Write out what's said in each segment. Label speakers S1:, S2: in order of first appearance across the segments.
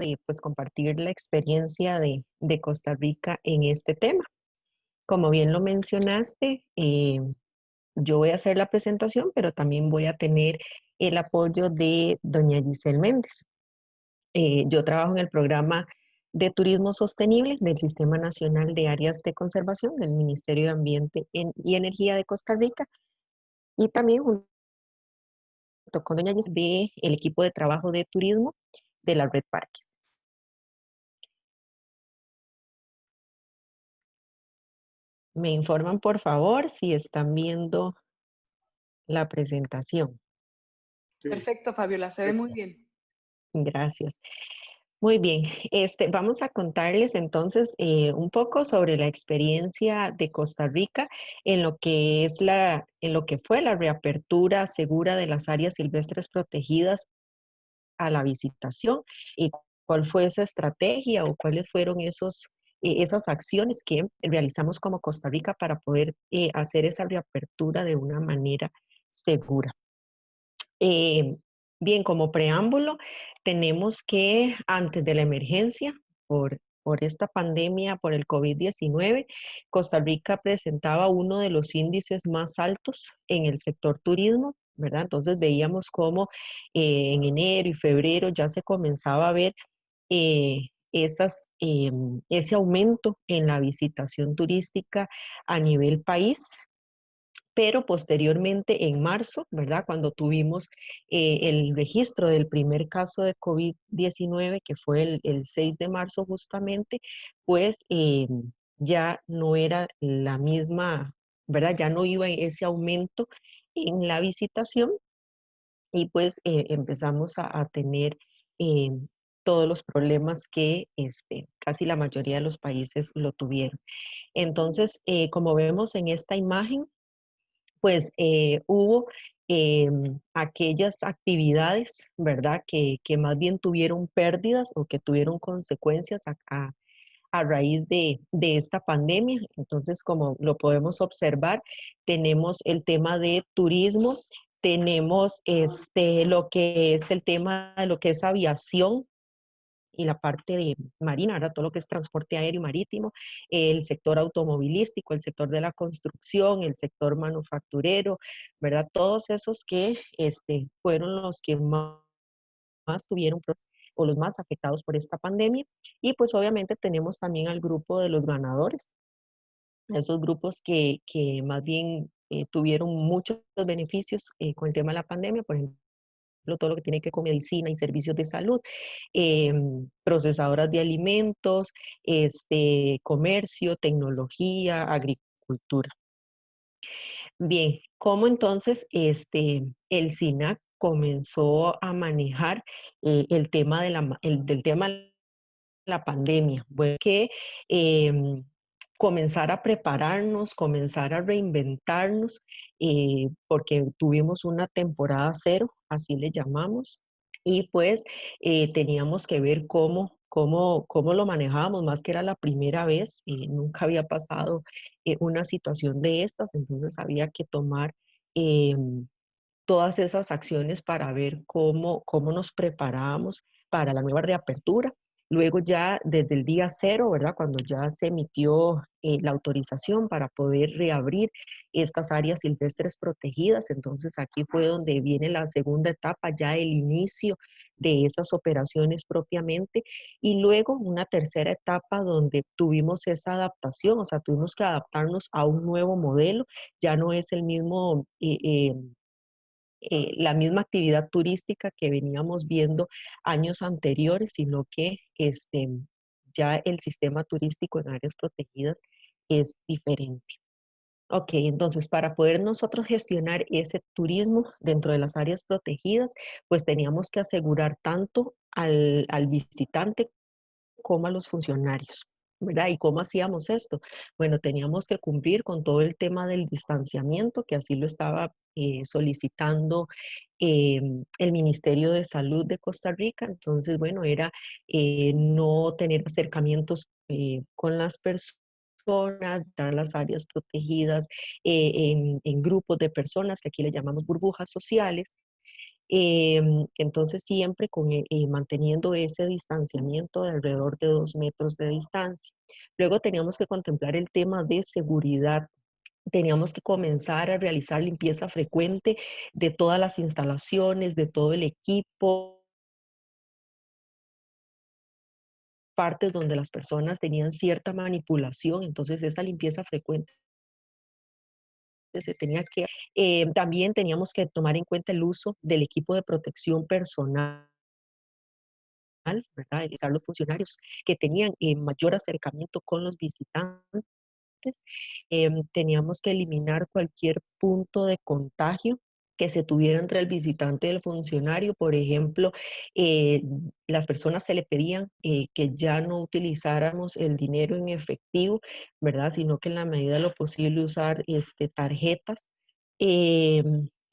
S1: de pues, compartir la experiencia de Costa Rica en este tema. Como bien lo mencionaste, yo voy a hacer la presentación, pero también voy a tener el apoyo de doña Giselle Méndez. Yo trabajo en el programa de Turismo Sostenible del Sistema Nacional de Áreas de Conservación del Ministerio de Ambiente y Energía de Costa Rica y también junto con doña Giselle del equipo de trabajo de turismo de la Red Parques. Me informan, por favor, si están viendo la presentación.
S2: Sí,
S3: Perfecto, Fabiola, se ve muy
S2: perfecto.
S3: bien.
S1: Gracias. Muy bien, vamos a contarles entonces un poco sobre la experiencia de Costa Rica en lo que es en lo que fue la reapertura segura de las áreas silvestres protegidas a la visitación y cuál fue esa estrategia o cuáles fueron esas acciones que realizamos como Costa Rica para poder hacer esa reapertura de una manera segura. Eh, Bien, como preámbulo, tenemos que antes de la emergencia por esta pandemia, por el COVID-19, Costa Rica presentaba uno de los índices más altos en el sector turismo, ¿verdad? Entonces veíamos cómo en enero y febrero ya se comenzaba a ver eh, ese aumento en la visitación turística a nivel país, pero posteriormente en marzo, ¿verdad? Cuando tuvimos el registro del primer caso de COVID-19, que fue el 6 de marzo justamente, pues ya no era la misma, ¿verdad? Ya no iba ese aumento en la visitación y pues empezamos a tener eh, todos los problemas que casi la mayoría de los países lo tuvieron. Entonces, como vemos en esta imagen, pues hubo aquellas actividades, ¿verdad? Que más bien tuvieron pérdidas o que tuvieron consecuencias a raíz de esta pandemia. Entonces, como lo podemos observar, tenemos el tema de turismo, tenemos lo que es el tema de lo que es aviación, y la parte de marina, ¿verdad? Todo lo que es transporte aéreo y marítimo, el sector automovilístico, el sector de la construcción, el sector manufacturero, ¿verdad? Todos esos que fueron los que más tuvieron o los más afectados por esta pandemia. Y pues obviamente tenemos también al grupo de los ganadores, esos grupos que más bien tuvieron muchos beneficios con el tema de la pandemia, por ejemplo, todo lo que tiene que ver con medicina y servicios de salud, procesadoras de alimentos, comercio, tecnología, agricultura. Bien, ¿cómo entonces el SINAC comenzó a manejar el tema del tema de la pandemia? Bueno, que comenzar a prepararnos, comenzar a reinventarnos, porque tuvimos una temporada cero, así le llamamos, y pues teníamos que ver cómo lo manejábamos, más que era la primera vez, nunca había pasado una situación de estas, entonces había que tomar todas esas acciones para ver cómo nos preparábamos para la nueva reapertura. Luego ya desde el día cero, ¿verdad? Cuando ya se emitió la autorización para poder reabrir estas áreas silvestres protegidas, entonces aquí fue donde viene la segunda etapa, ya el inicio de esas operaciones propiamente, y luego una tercera etapa donde tuvimos esa adaptación, o sea, tuvimos que adaptarnos a un nuevo modelo, ya no es el mismo la misma actividad turística que veníamos viendo años anteriores, sino que ya el sistema turístico en áreas protegidas es diferente. Ok, entonces para poder nosotros gestionar ese turismo dentro de las áreas protegidas, pues teníamos que asegurar tanto al visitante como a los funcionarios, ¿verdad? ¿Y cómo hacíamos esto? Bueno, teníamos que cumplir con todo el tema del distanciamiento, que así lo estaba solicitando el Ministerio de Salud de Costa Rica. Entonces, bueno, era no tener acercamientos con las personas, dar las áreas protegidas en grupos de personas, que aquí le llamamos burbujas sociales, Entonces, siempre manteniendo ese distanciamiento de alrededor de 2 metros de distancia. Luego teníamos que contemplar el tema de seguridad. Teníamos que comenzar a realizar limpieza frecuente de todas las instalaciones, de todo el equipo, partes donde las personas tenían cierta manipulación, entonces esa limpieza frecuente se tenía que... también teníamos que tomar en cuenta el uso del equipo de protección personal, ¿verdad? Revisar los funcionarios que tenían mayor acercamiento con los visitantes. Teníamos que eliminar cualquier punto de contagio que se tuviera entre el visitante y el funcionario. Por ejemplo, eh, las personas se le pedían que ya no utilizáramos el dinero en efectivo, ¿verdad? Sino que en la medida de lo posible usar tarjetas.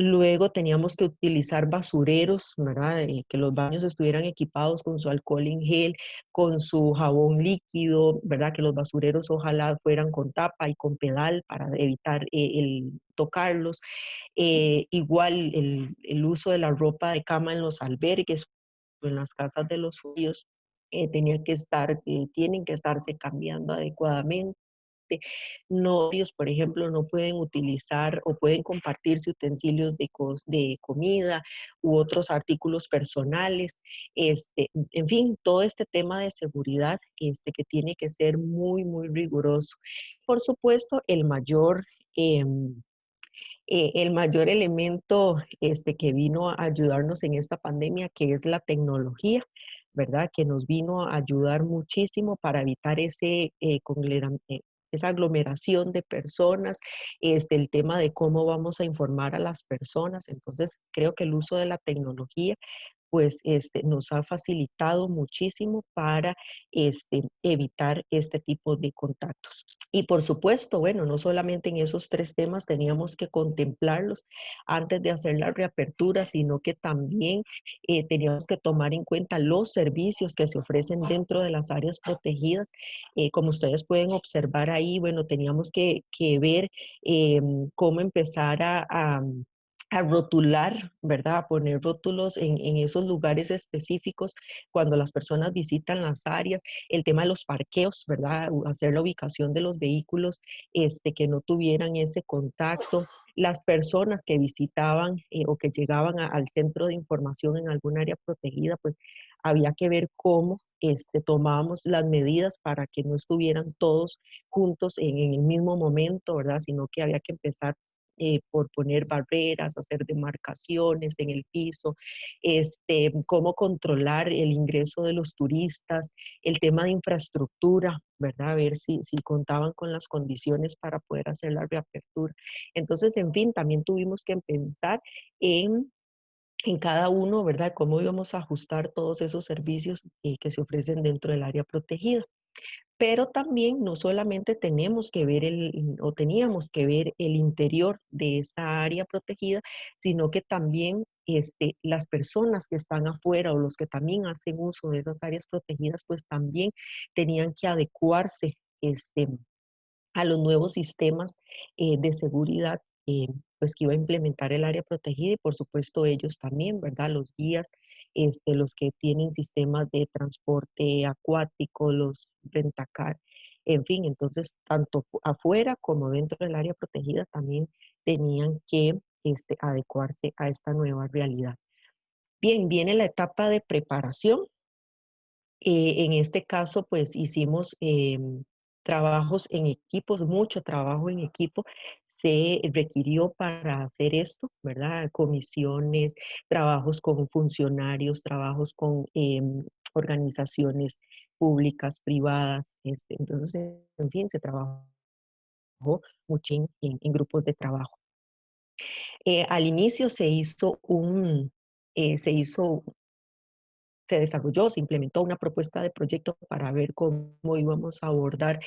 S1: Luego teníamos que utilizar basureros, ¿verdad? Que los baños estuvieran equipados con su alcohol en gel, con su jabón líquido, ¿verdad? Que los basureros ojalá fueran con tapa y con pedal para evitar el tocarlos. Igual el uso de la ropa de cama en los albergues o en las casas de los judíos tienen que estarse cambiando adecuadamente. No, ellos, por ejemplo, no pueden utilizar o pueden compartirse utensilios de comida u otros artículos personales. En fin, todo este tema de seguridad que tiene que ser muy, muy riguroso. Por supuesto, em, el mayor elemento que vino a ayudarnos en esta pandemia, que es la tecnología, ¿verdad? Que nos vino a ayudar muchísimo para evitar esa aglomeración de personas, el tema de cómo vamos a informar a las personas. Entonces, creo que el uso de la tecnología pues nos ha facilitado muchísimo para evitar este tipo de contactos. Y por supuesto, bueno, no solamente en esos 3 temas teníamos que contemplarlos antes de hacer la reapertura, sino que también teníamos que tomar en cuenta los servicios que se ofrecen dentro de las áreas protegidas. Como ustedes pueden observar ahí, bueno, teníamos que ver cómo empezar a rotular, ¿verdad? A poner rótulos en esos lugares específicos cuando las personas visitan las áreas, el tema de los parqueos, ¿verdad? Hacer la ubicación de los vehículos que no tuvieran ese contacto. Las personas que visitaban o que llegaban al centro de información en algún área protegida, pues había que ver cómo tomábamos las medidas para que no estuvieran todos juntos en el mismo momento, ¿verdad? Sino que había que empezar por poner barreras, hacer demarcaciones en el piso, cómo controlar el ingreso de los turistas, el tema de infraestructura, ¿verdad? A ver si contaban con las condiciones para poder hacer la reapertura. Entonces, en fin, también tuvimos que pensar en cada uno, ¿verdad? Cómo íbamos a ajustar todos esos servicios que se ofrecen dentro del área protegida. Pero también no solamente tenemos que ver o teníamos que ver el interior de esa área protegida, sino que también las personas que están afuera o los que también hacen uso de esas áreas protegidas, pues también tenían que adecuarse a los nuevos sistemas de seguridad pues que iba a implementar el área protegida y por supuesto ellos también, ¿verdad? Los guías, los que tienen sistemas de transporte acuático, los rentacar, en fin, entonces tanto afuera como dentro del área protegida también tenían que adecuarse a esta nueva realidad. Bien, viene la etapa de preparación. En este caso, pues hicimos trabajos en equipos, mucho trabajo en equipo se requirió para hacer esto, ¿verdad? Comisiones, trabajos con funcionarios, trabajos con organizaciones públicas, privadas. Entonces, en fin, se trabajó mucho en grupos de trabajo. Al inicio se hizo se desarrolló, se implementó una propuesta de proyecto para ver cómo íbamos a abordar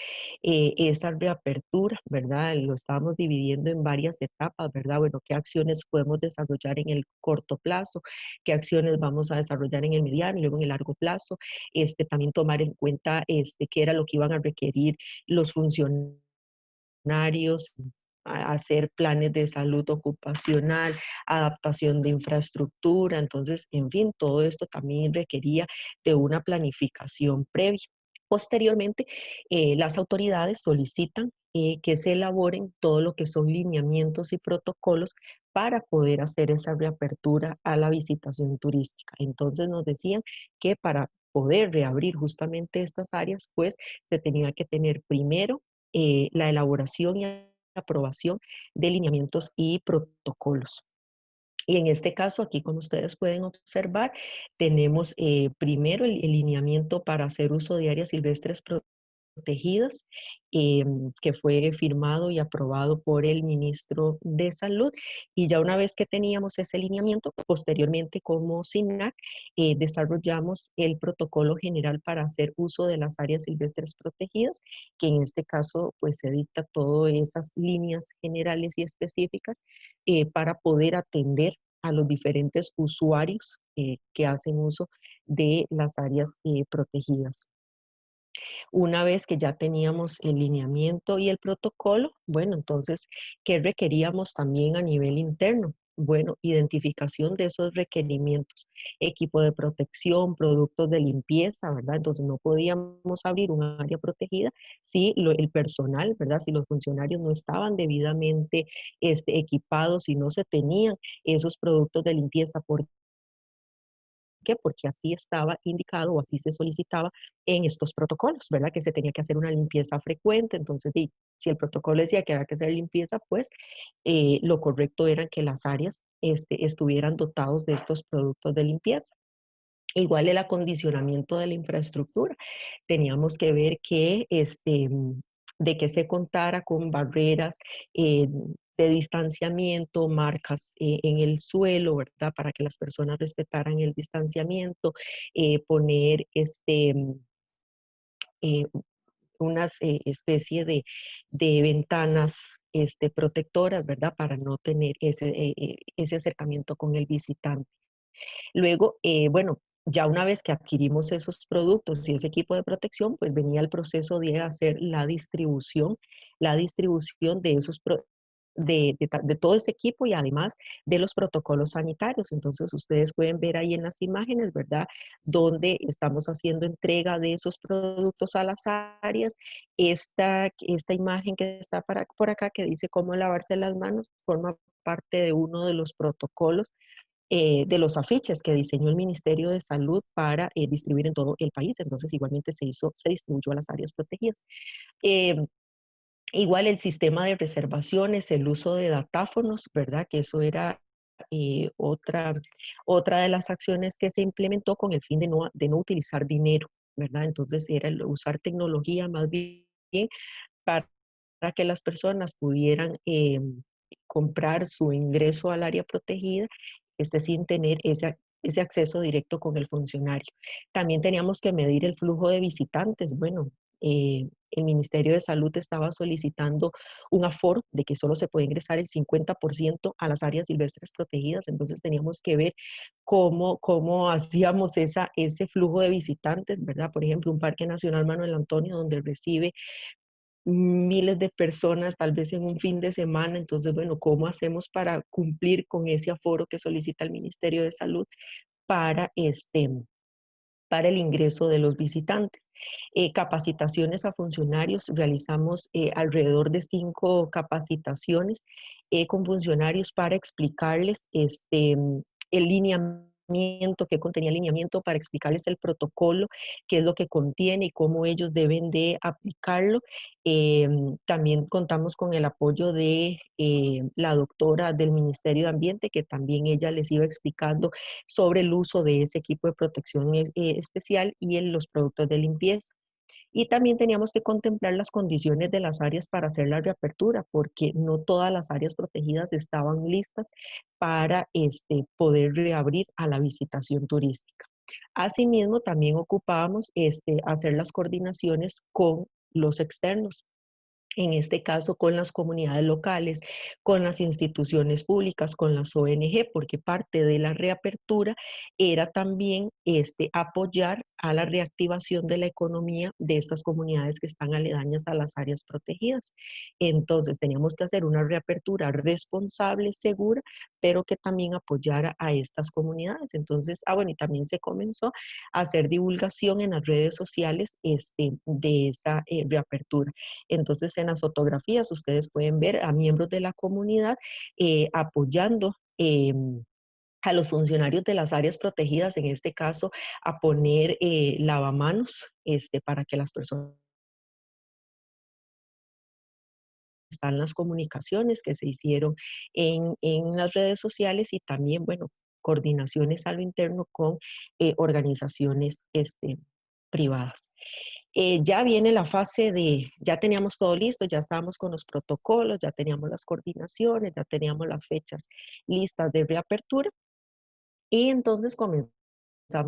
S1: esa reapertura, ¿verdad? Lo estábamos dividiendo en varias etapas, ¿verdad? Bueno, ¿qué acciones podemos desarrollar en el corto plazo? ¿Qué acciones vamos a desarrollar en el mediano y luego en el largo plazo? También tomar en cuenta qué era lo que iban a requerir los funcionarios hacer planes de salud ocupacional, adaptación de infraestructura. Entonces, en fin, todo esto también requería de una planificación previa. Posteriormente, las autoridades solicitan que se elaboren todo lo que son lineamientos y protocolos para poder hacer esa reapertura a la visitación turística. Entonces nos decían que para poder reabrir justamente estas áreas, pues se tenía que tener primero la elaboración y aprobación de lineamientos y protocolos. Y en este caso, aquí como ustedes pueden observar, tenemos primero el lineamiento para hacer uso de áreas silvestres protegidas, que fue firmado y aprobado por el ministro de Salud. Y ya una vez que teníamos ese lineamiento, posteriormente como SINAC, desarrollamos el protocolo general para hacer uso de las áreas silvestres protegidas, que en este caso pues se dicta todas esas líneas generales y específicas para poder atender a los diferentes usuarios que hacen uso de las áreas protegidas. Una vez que ya teníamos el lineamiento y el protocolo, bueno, entonces, ¿qué requeríamos también a nivel interno? Bueno, identificación de esos requerimientos, equipo de protección, productos de limpieza, ¿verdad? Entonces no podíamos abrir un área protegida si el personal, ¿verdad? Si los funcionarios no estaban debidamente equipados y no se tenían esos productos de limpieza. ¿Por qué? Porque así estaba indicado o así se solicitaba en estos protocolos, ¿verdad? Que se tenía que hacer una limpieza frecuente. Entonces, si el protocolo decía que había que hacer limpieza, pues lo correcto era que las áreas estuvieran dotados de estos productos de limpieza. Igual el acondicionamiento de la infraestructura. Teníamos que ver que, de que se contara con barreras de distanciamiento, marcas en el suelo, ¿verdad? Para que las personas respetaran el distanciamiento, poner eh, unas especie de ventanas protectoras, ¿verdad? Para no tener ese acercamiento con el visitante. Luego, bueno, ya una vez que adquirimos esos productos y ese equipo de protección, pues venía el proceso de hacer la distribución de esos de todo ese equipo y además de los protocolos sanitarios. Entonces, ustedes pueden ver ahí en las imágenes, ¿verdad? Donde estamos haciendo entrega de esos productos a las áreas. Esta imagen que está por acá que dice cómo lavarse las manos forma parte de uno de los protocolos de los afiches que diseñó el Ministerio de Salud para distribuir en todo el país. Entonces, igualmente se distribuyó a las áreas protegidas. Eh, Igual el sistema de reservaciones, el uso de datáfonos, ¿verdad? Que eso era otra de las acciones que se implementó con el fin de no utilizar dinero, ¿verdad? Entonces, era usar tecnología más bien para que las personas pudieran comprar su ingreso al área protegida, sin tener ese acceso directo con el funcionario. También teníamos que medir el flujo de visitantes. Bueno, el Ministerio de Salud estaba solicitando un aforo de que solo se puede ingresar el 50% a las áreas silvestres protegidas, entonces teníamos que ver cómo hacíamos ese flujo de visitantes, ¿verdad? Por ejemplo, un Parque Nacional Manuel Antonio, donde recibe miles de personas, tal vez en un fin de semana. Entonces, bueno, ¿cómo hacemos para cumplir con ese aforo que solicita el Ministerio de Salud para, para el ingreso de los visitantes? Capacitaciones a funcionarios, realizamos alrededor de 5 capacitaciones con funcionarios para explicarles el lineamiento, qué contenía el lineamiento, para explicarles el protocolo, qué es lo que contiene y cómo ellos deben de aplicarlo. También contamos con el apoyo de la doctora del Ministerio de Ambiente, que también ella les iba explicando sobre el uso de ese equipo de protección especial y en los productos de limpieza. Y también teníamos que contemplar las condiciones de las áreas para hacer la reapertura, porque no todas las áreas protegidas estaban listas para poder reabrir a la visitación turística. Asimismo, también ocupábamos hacer las coordinaciones con los externos. en este caso con las comunidades locales, con las instituciones públicas, con las ONG, porque parte de la reapertura era también apoyar a la reactivación de la economía de estas comunidades que están aledañas a las áreas protegidas. Entonces teníamos que hacer una reapertura responsable, segura, pero que también apoyara a estas comunidades. Entonces, bueno, y también se comenzó a hacer divulgación en las redes sociales de esa reapertura. Entonces, en las fotografías ustedes pueden ver a miembros de la comunidad apoyando a los funcionarios de las áreas protegidas, en este caso, a poner lavamanos para que las personas están las comunicaciones que se hicieron en las redes sociales y también, bueno, coordinaciones a lo interno con organizaciones privadas. Ya viene la fase ya teníamos todo listo, ya estábamos con los protocolos, ya teníamos las coordinaciones, ya teníamos las fechas listas de reapertura y entonces comenzamos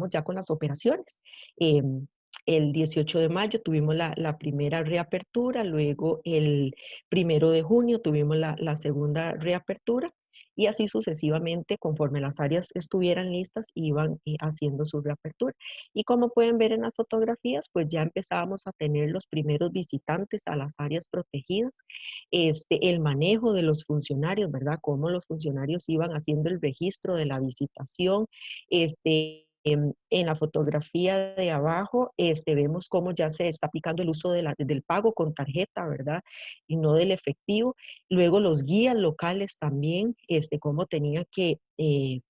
S1: ya con las operaciones. El 18 de mayo tuvimos la primera reapertura, luego el 1 de junio tuvimos la segunda reapertura y así sucesivamente, conforme las áreas estuvieran listas, iban haciendo su reapertura. Y como pueden ver en las fotografías, pues ya empezábamos a tener los primeros visitantes a las áreas protegidas, el manejo de los funcionarios, ¿verdad? Cómo los funcionarios iban haciendo el registro de la visitación, en la fotografía de abajo vemos cómo ya se está aplicando el uso del pago con tarjeta, ¿verdad? Y no del efectivo. Luego los guías locales también, cómo tenían que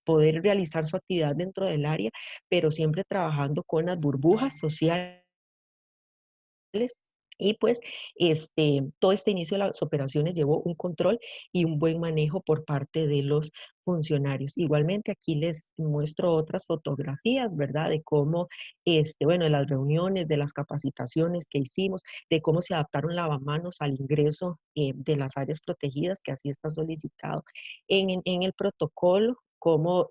S1: poder realizar su actividad dentro del área, pero siempre trabajando con las burbujas sociales. Y pues todo este inicio de las operaciones llevó un control y un buen manejo por parte de los funcionarios. Igualmente aquí les muestro otras fotografías, ¿verdad? De cómo, bueno, de las reuniones, de las capacitaciones que hicimos, de cómo se adaptaron lavamanos al ingreso de las áreas protegidas, que así está solicitado en el protocolo, cómo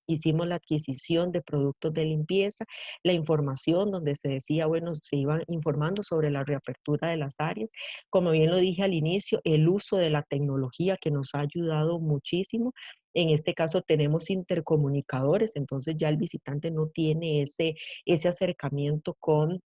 S1: hicimos la adquisición de productos de limpieza, la información donde se decía, bueno, se iban informando sobre la reapertura de las áreas. Como bien lo dije al inicio, el uso de la tecnología que nos ha ayudado muchísimo. En este caso tenemos intercomunicadores, entonces ya el visitante no tiene ese acercamiento con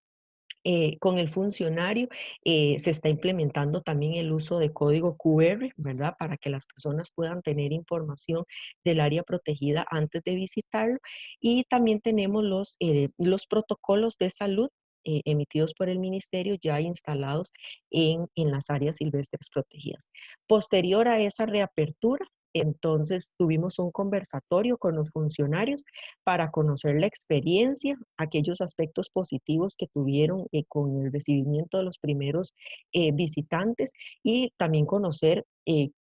S1: el funcionario. Se está implementando también el uso de código QR, ¿verdad? Para que las personas puedan tener información del área protegida antes de visitarlo. Y también tenemos los protocolos de salud emitidos por el ministerio ya instalados en las áreas silvestres protegidas. Posterior a esa reapertura, entonces tuvimos un conversatorio con los funcionarios para conocer la experiencia, aquellos aspectos positivos que tuvieron con el recibimiento de los primeros visitantes y también conocer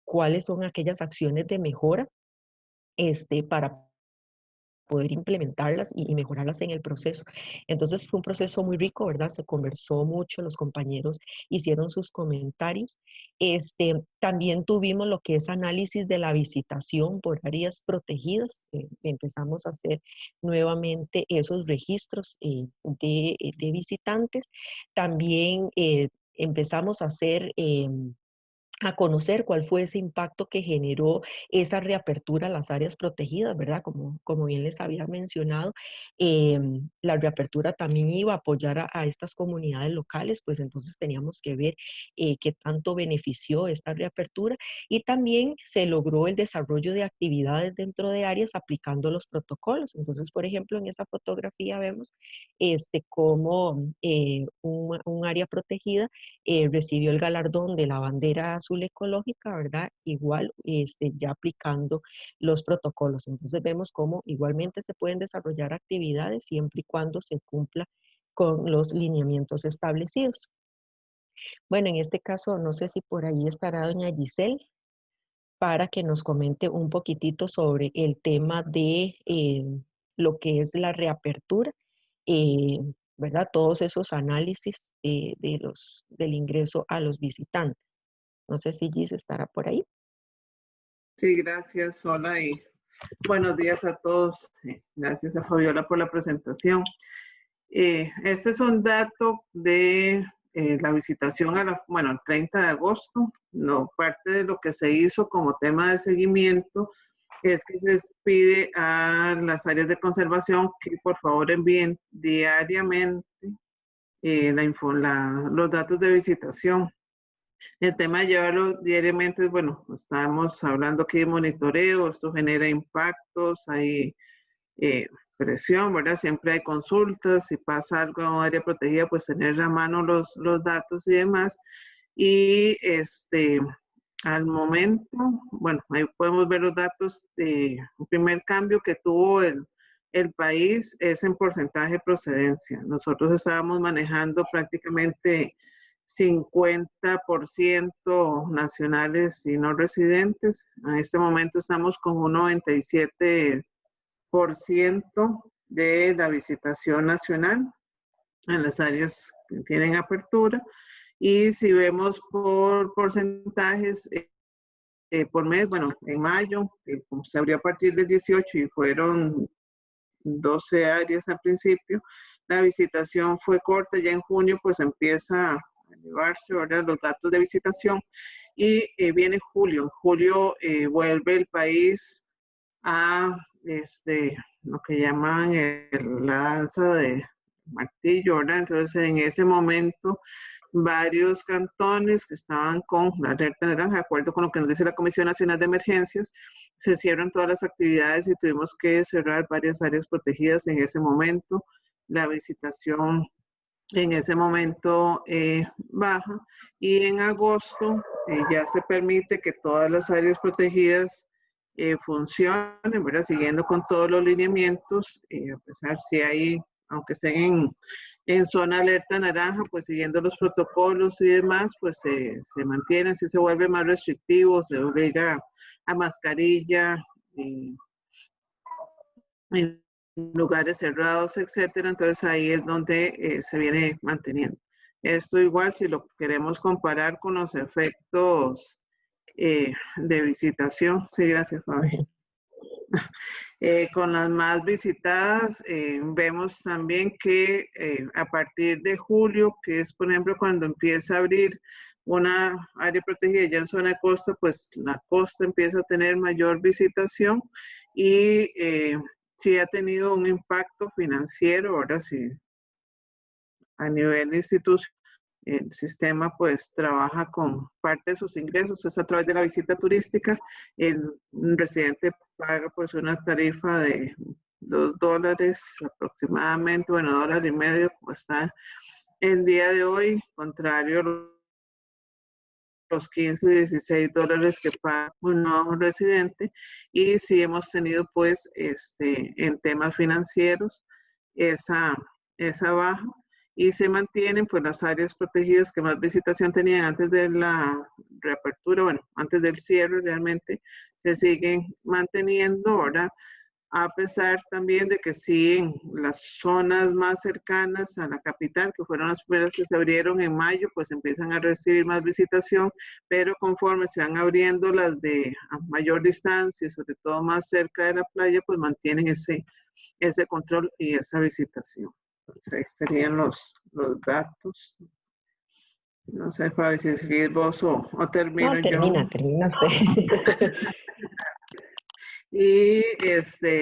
S1: cuáles son aquellas acciones de mejora para poder implementarlas y mejorarlas en el proceso. Entonces fue un proceso muy rico, ¿verdad? Se conversó mucho, los compañeros hicieron sus comentarios. También tuvimos lo que es análisis de la visitación por áreas protegidas. Empezamos a hacer nuevamente esos registros de visitantes. También empezamos a hacer a conocer cuál fue ese impacto que generó esa reapertura a las áreas protegidas, ¿verdad? Como bien les había mencionado, la reapertura también iba a apoyar a estas comunidades locales, pues entonces teníamos que ver qué tanto benefició esta reapertura y también se logró el desarrollo de actividades dentro de áreas aplicando los protocolos. Entonces, por ejemplo, en esa fotografía vemos cómo un área protegida recibió el galardón de la bandera azul ecológica, ¿verdad? Igual ya aplicando los protocolos. Entonces vemos cómo igualmente se pueden desarrollar actividades siempre y cuando se cumpla con los lineamientos establecidos. Bueno, en este caso, no sé si por ahí estará doña Giselle para que nos comente un poquitito sobre el tema de lo que es la reapertura, eh, ¿verdad? Todos esos análisis del ingreso a los visitantes. No sé si Gis estará por ahí.
S2: Sí, gracias. Hola y buenos días a todos. Gracias a Fabiola por la presentación. Este es un dato de la visitación bueno, el 30 de agosto, no, parte de lo que se hizo como tema de seguimiento es que se pide a las áreas de conservación que por favor envíen diariamente los datos de visitación. El tema de llevarlo diariamente, bueno, estamos hablando aquí de monitoreo, esto genera impactos, hay presión, ¿verdad? Siempre hay consultas, si pasa algo en un área protegida, pues tener a mano los datos y demás. Y al momento, bueno, ahí podemos ver los datos. El primer cambio que tuvo el país es en porcentaje de procedencia. Nosotros estábamos manejando prácticamente 50% nacionales y no residentes. En este momento estamos con un 97% de la visitación nacional en las áreas que tienen apertura. Y si vemos por porcentajes por mes, bueno, en mayo, se abrió a partir del 18 y fueron 12 áreas al principio, la visitación fue corta, ya en junio pues empieza a elevarse, ¿verdad? Los datos de visitación y viene julio. En julio vuelve el país a lo que llaman la danza de martillo, ¿verdad? Entonces en ese momento varios cantones que estaban con la alerta naranja, de acuerdo con lo que nos dice la Comisión Nacional de Emergencias, se cierran todas las actividades y tuvimos que cerrar varias áreas protegidas en ese momento. La visitación en ese momento baja y en agosto ya se permite que todas las áreas protegidas funcionen, ¿verdad? Siguiendo con todos los lineamientos, a pesar si hay, aunque estén en zona alerta naranja, pues siguiendo los protocolos y demás, pues se mantienen, si se vuelve más restrictivo, se obliga a mascarilla, en lugares cerrados, etcétera. Entonces ahí es donde se viene manteniendo. Esto igual si lo queremos comparar con los efectos de visitación. Sí, gracias, Fabi. Con las más visitadas, vemos también que a partir de julio, que es por ejemplo cuando empieza a abrir una área protegida ya en zona de costa, pues la costa empieza a tener mayor visitación y sí ha tenido un impacto financiero, ahora sí, a nivel de institución. El sistema pues trabaja con parte de sus ingresos, es a través de la visita turística. El residente paga pues una tarifa de $2 aproximadamente, bueno, $1.50 como está el día de hoy, contrario a los 15, $16 que paga un nuevo residente. Y sí hemos tenido pues en temas financieros esa baja y se mantienen pues las áreas protegidas que más visitación tenían antes de la reapertura, bueno, antes del cierre realmente se siguen manteniendo ahora, a pesar también de que sí en las zonas más cercanas a la capital, que fueron las primeras que se abrieron en mayo, pues empiezan a recibir más visitación, pero conforme se van abriendo las de a mayor distancia, sobre todo más cerca de la playa, pues mantienen ese control y esa visitación. Entonces, ahí serían los datos. No sé, Fabi, si seguís vos o termino
S1: No,
S2: yo.
S1: termina usted.
S2: Y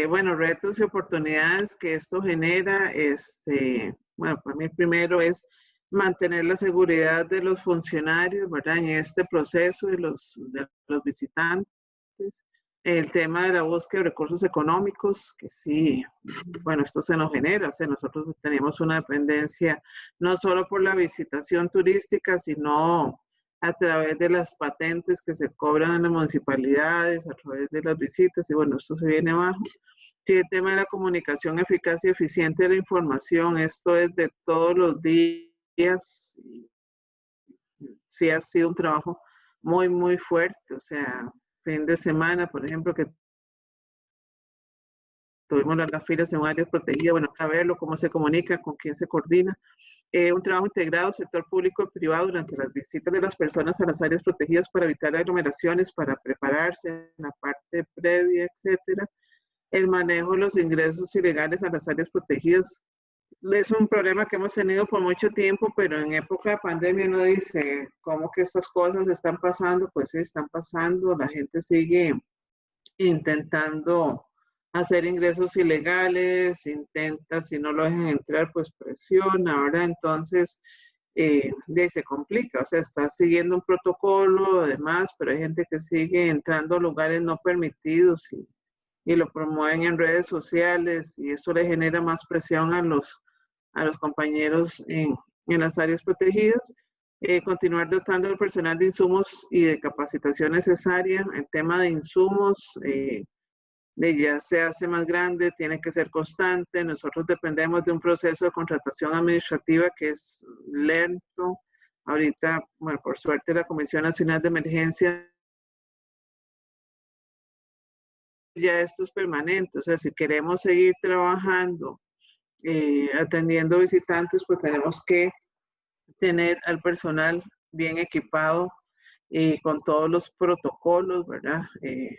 S2: bueno, retos y oportunidades que esto genera, bueno, para mí primero es mantener la seguridad de los funcionarios, ¿verdad? En este proceso de los visitantes. El tema de la búsqueda de recursos económicos, que sí, bueno, esto se nos genera, o sea, nosotros tenemos una dependencia no solo por la visitación turística, sino a través de las patentes que se cobran en las municipalidades, a través de las visitas, y bueno, esto se viene abajo. Sí, el tema de la comunicación eficaz y eficiente de la información, esto es de todos los días, sí ha sido un trabajo muy, muy fuerte, o sea, fin de semana, por ejemplo, que tuvimos las filas en áreas protegidas, bueno, a verlo, cómo se comunica, con quién se coordina. Un trabajo integrado, sector público y privado, durante las visitas de las personas a las áreas protegidas para evitar aglomeraciones, para prepararse en la parte previa, etcétera. El manejo de los ingresos ilegales a las áreas protegidas, es un problema que hemos tenido por mucho tiempo, pero en época de pandemia uno dice, ¿cómo que estas cosas están pasando? Pues sí, están pasando, la gente sigue intentando hacer ingresos ilegales, intenta, si no lo dejan entrar, pues presiona, ¿verdad? Entonces, se complica, o sea, está siguiendo un protocolo, además, pero hay gente que sigue entrando a lugares no permitidos y lo promueven en redes sociales y eso le genera más presión a los compañeros en las áreas protegidas. Continuar dotando al personal de insumos y de capacitación necesaria. El tema de insumos de ya se hace más grande, tiene que ser constante. Nosotros dependemos de un proceso de contratación administrativa que es lento. Ahorita, bueno, por suerte la Comisión Nacional de Emergencia ya esto es permanente. O sea, si queremos seguir trabajando, atendiendo visitantes, pues tenemos que tener al personal bien equipado y con todos los protocolos, ¿verdad?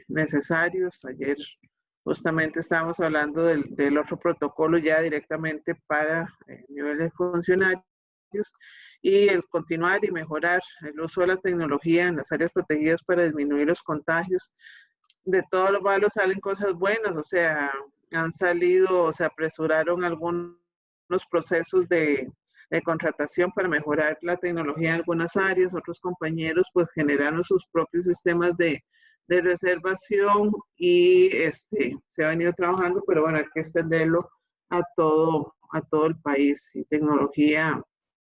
S2: Necesarios. Ayer justamente estábamos hablando del otro protocolo ya directamente para el nivel de funcionarios y el continuar y mejorar el uso de la tecnología en las áreas protegidas para disminuir los contagios. De todos los malos salen cosas buenas, o sea, han salido, o se apresuraron algunos procesos de contratación para mejorar la tecnología en algunas áreas, otros compañeros pues generaron sus propios sistemas de reservación y se ha venido trabajando, pero bueno, hay que extenderlo a todo el país. Y tecnología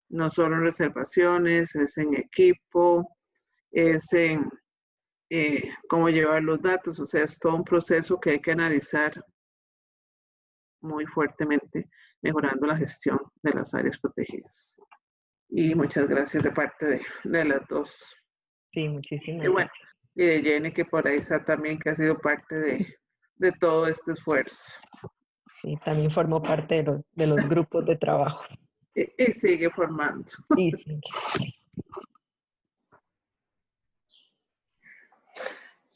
S2: no solo en reservaciones, es en equipo, es en cómo llevar los datos, o sea, es todo un proceso que hay que analizar muy fuertemente, mejorando la gestión de las áreas protegidas. Y muchas gracias de parte de las dos.
S1: Sí,
S2: Y
S1: muchísimas
S2: bueno,
S1: gracias.
S2: y de Jenny, que por ahí está también, que ha sido parte de todo este esfuerzo.
S1: Sí, también formó parte de los grupos de trabajo.
S2: Y sigue formando.
S1: Y sí,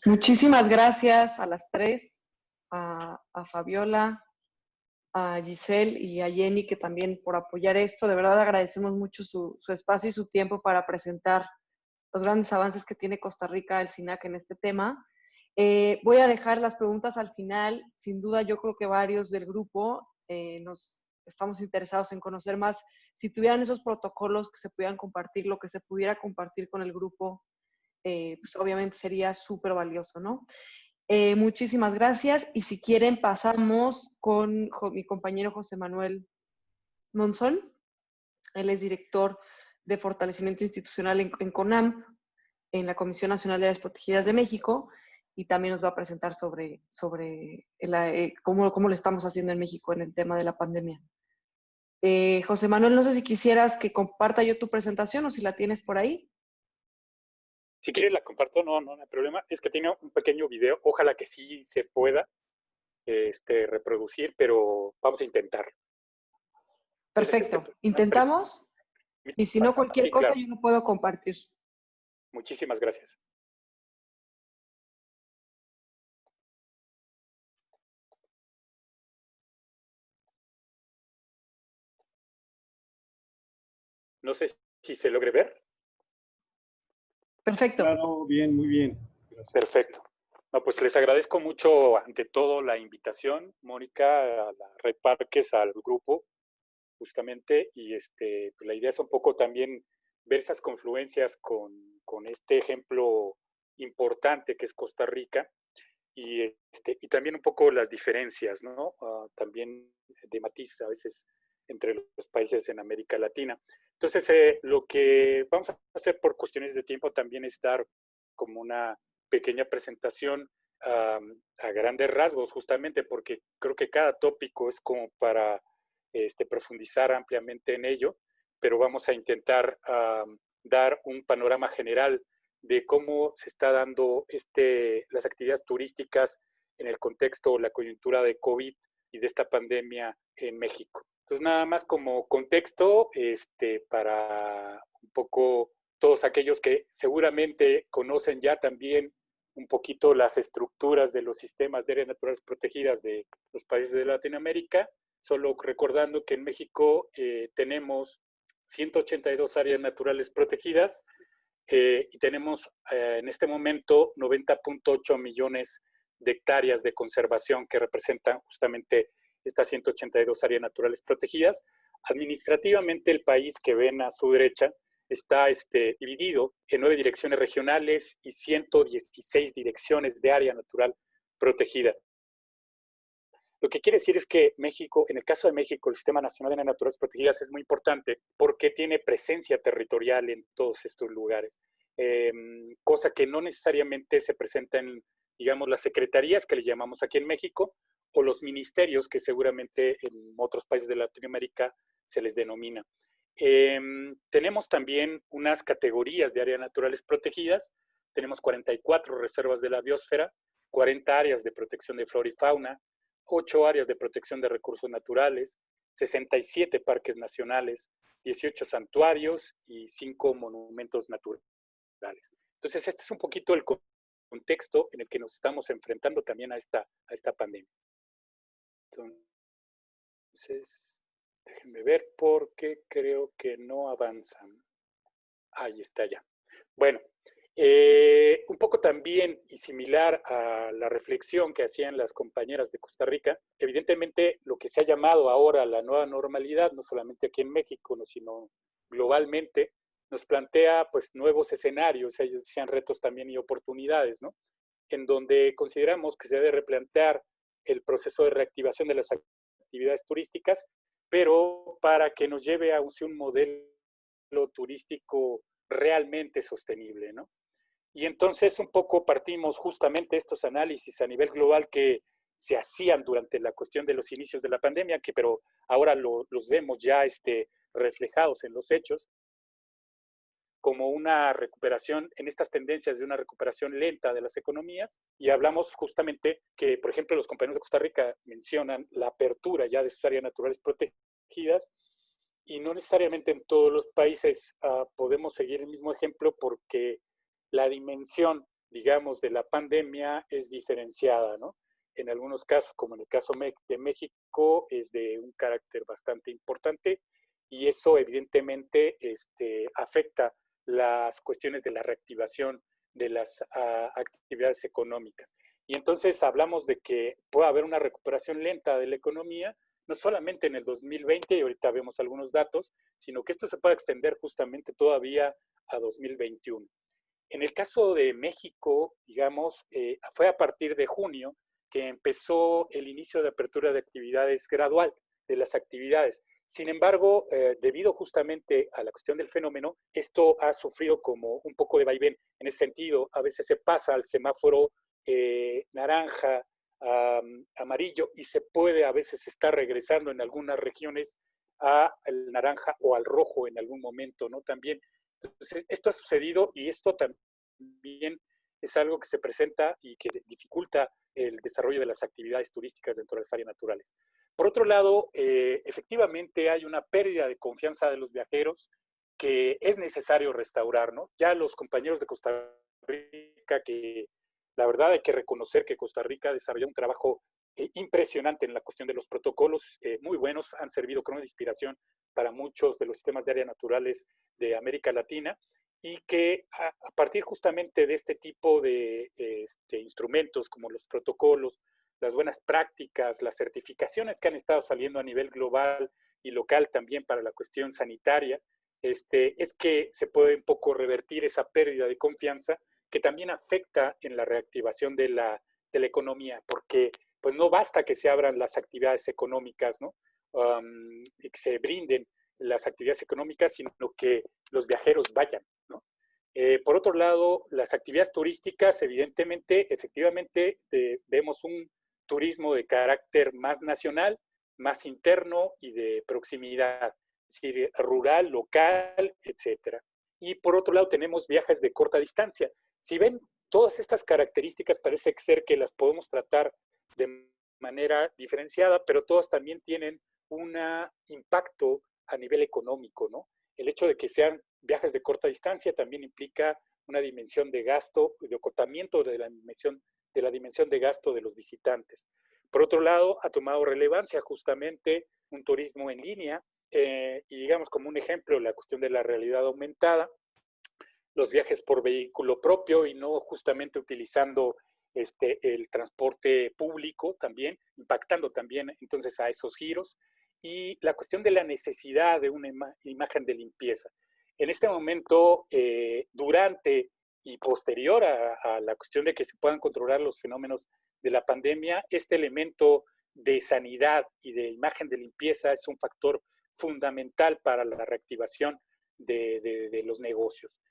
S3: Muchísimas gracias a las tres, a Fabiola, a Giselle y a Jenny, que también por apoyar esto. De verdad agradecemos mucho su espacio y su tiempo para presentar los grandes avances que tiene Costa Rica, el SINAC en este tema. Voy a dejar las preguntas al final. Sin duda, yo creo que varios del grupo nos estamos interesados en conocer más. Si tuvieran esos protocolos que se pudieran compartir, lo que se pudiera compartir con el grupo, pues obviamente sería súper valioso, ¿no? Muchísimas gracias y si quieren pasamos con mi compañero José Manuel Monzón. Él es director de fortalecimiento institucional en CONAMP, en la Comisión Nacional de Áreas Protegidas de México, y también nos va a presentar sobre cómo lo estamos haciendo en México en el tema de la pandemia. José Manuel, no sé si quisieras que comparta yo tu presentación o si la tienes por ahí.
S4: Si quieres la comparto, no hay problema. Es que tiene un pequeño video, ojalá que sí se pueda reproducir, pero vamos a intentar.
S3: Perfecto, intentamos y si no cualquier cosa yo no puedo compartir.
S4: Muchísimas gracias. No sé si se logre ver.
S3: Perfecto.
S5: Claro, bien, muy bien.
S4: Gracias. Perfecto. No, pues les agradezco mucho, ante todo, la invitación, Mónica, a la Red Parques, al grupo, justamente, y pues la idea es un poco también ver esas confluencias con este ejemplo importante que es Costa Rica, y también un poco las diferencias, ¿no? También de matiz a veces entre los países en América Latina. Entonces, lo que vamos a hacer por cuestiones de tiempo también es dar como una pequeña presentación a grandes rasgos, justamente porque creo que cada tópico es como para profundizar ampliamente en ello, pero vamos a intentar dar un panorama general de cómo se está dando las actividades turísticas en el contexto, la coyuntura de COVID y de esta pandemia en México. Entonces, nada más como contexto, para un poco todos aquellos que seguramente conocen ya también un poquito las estructuras de los sistemas de áreas naturales protegidas de los países de Latinoamérica, solo recordando que en México tenemos 182 áreas naturales protegidas y tenemos en este momento 90.8 millones de hectáreas de conservación que representan justamente estas 182 áreas naturales protegidas. Administrativamente el país que ven a su derecha está dividido en 9 direcciones regionales y 116 direcciones de área natural protegida. Lo que quiere decir es que México, en el caso de México, el Sistema Nacional de Áreas Naturales Protegidas es muy importante porque tiene presencia territorial en todos estos lugares, cosa que no necesariamente se presenta en, digamos, las secretarías que le llamamos aquí en México o los ministerios que seguramente en otros países de Latinoamérica se les denomina. Tenemos también unas categorías de áreas naturales protegidas, tenemos 44 reservas de la biosfera, 40 áreas de protección de flora y fauna, 8 áreas de protección de recursos naturales, 67 parques nacionales, 18 santuarios y 5 monumentos naturales. Entonces, este es un poquito el contexto en el que nos estamos enfrentando también a esta pandemia. Entonces, déjenme ver porque creo que no avanzan. Ahí está ya. Bueno, un poco también y similar a la reflexión que hacían las compañeras de Costa Rica, evidentemente lo que se ha llamado ahora la nueva normalidad, no solamente aquí en México, sino globalmente, nos plantea pues nuevos escenarios, ellos decían retos también y oportunidades, ¿no? En donde consideramos que se debe replantear el proceso de reactivación de las actividades turísticas, pero para que nos lleve a un modelo turístico realmente sostenible, ¿no? Y entonces un poco partimos justamente estos análisis a nivel global que se hacían durante la cuestión de los inicios de la pandemia, pero ahora los vemos ya reflejados en los hechos, como una recuperación, en estas tendencias de una recuperación lenta de las economías, y hablamos justamente que, por ejemplo, los compañeros de Costa Rica mencionan la apertura ya de sus áreas naturales protegidas, y no necesariamente en todos los países podemos seguir el mismo ejemplo porque la dimensión, digamos, de la pandemia es diferenciada, ¿no? En algunos casos, como en el caso de México, es de un carácter bastante importante y eso evidentemente afecta las cuestiones de la reactivación de las actividades económicas. Y entonces hablamos de que puede haber una recuperación lenta de la economía, no solamente en el 2020, y ahorita vemos algunos datos, sino que esto se puede extender justamente todavía a 2021. En el caso de México, digamos, fue a partir de junio que empezó el inicio de apertura de actividades gradual, de las actividades. Sin embargo, debido justamente a la cuestión del fenómeno, esto ha sufrido como un poco de vaivén. En ese sentido, a veces se pasa al semáforo naranja, amarillo, y se puede a veces estar regresando en algunas regiones al naranja o al rojo en algún momento, ¿no? También. Entonces, esto ha sucedido y esto también es algo que se presenta y que dificulta el desarrollo de las actividades turísticas dentro de las áreas naturales. Por otro lado, efectivamente hay una pérdida de confianza de los viajeros que es necesario restaurar, ¿no? Ya los compañeros de Costa Rica, que la verdad hay que reconocer que Costa Rica desarrolló un trabajo impresionante en la cuestión de los protocolos, muy buenos, han servido como de inspiración para muchos de los sistemas de áreas naturales de América Latina, y que a partir justamente de este tipo de instrumentos como los protocolos, las buenas prácticas, las certificaciones que han estado saliendo a nivel global y local también para la cuestión sanitaria, es que se puede un poco revertir esa pérdida de confianza que también afecta en la reactivación de la economía, porque pues no basta que se abran las actividades económicas, ¿no? Y que se brinden las actividades económicas, sino que los viajeros vayan, ¿no? Por otro lado, las actividades turísticas, evidentemente, efectivamente, vemos un turismo de carácter más nacional, más interno y de proximidad, es decir, rural, local, etcétera. Y por otro lado, tenemos viajes de corta distancia. Si ven, todas estas características parece ser que las podemos tratar de manera diferenciada, pero todas también tienen un impacto a nivel económico, ¿no? El hecho de que sean viajes de corta distancia también implica una dimensión de gasto, de acotamiento de la dimensión de gasto de los visitantes. Por otro lado, ha tomado relevancia justamente un turismo en línea, y digamos como un ejemplo, la cuestión de la realidad aumentada, los viajes por vehículo propio y no justamente utilizando el transporte público también, impactando también entonces a esos giros, y la cuestión de la necesidad de una imagen de limpieza. En este momento, durante y posterior a la cuestión de que se puedan controlar los fenómenos de la pandemia, este elemento de sanidad y de imagen de limpieza es un factor fundamental para la reactivación de los negocios.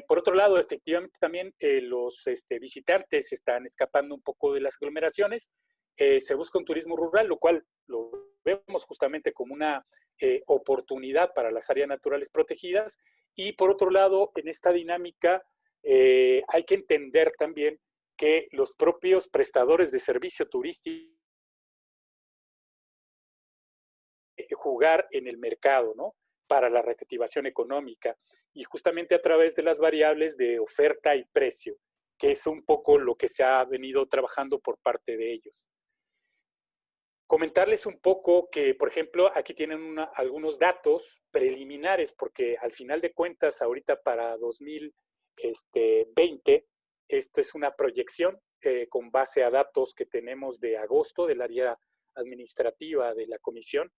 S4: Por otro lado, efectivamente también los visitantes están escapando un poco de las aglomeraciones. Se busca un turismo rural, lo cual lo vemos justamente como una oportunidad para las áreas naturales protegidas. Y por otro lado, en esta dinámica hay que entender también que los propios prestadores de servicio turístico jugar en el mercado, ¿no? Para la reactivación económica, y justamente a través de las variables de oferta y precio, que es un poco lo que se ha venido trabajando por parte de ellos. Comentarles un poco que, por ejemplo, aquí tienen algunos datos preliminares, porque al final de cuentas, ahorita para 2020, esto es una proyección con base a datos que tenemos de agosto del área administrativa de la comisión.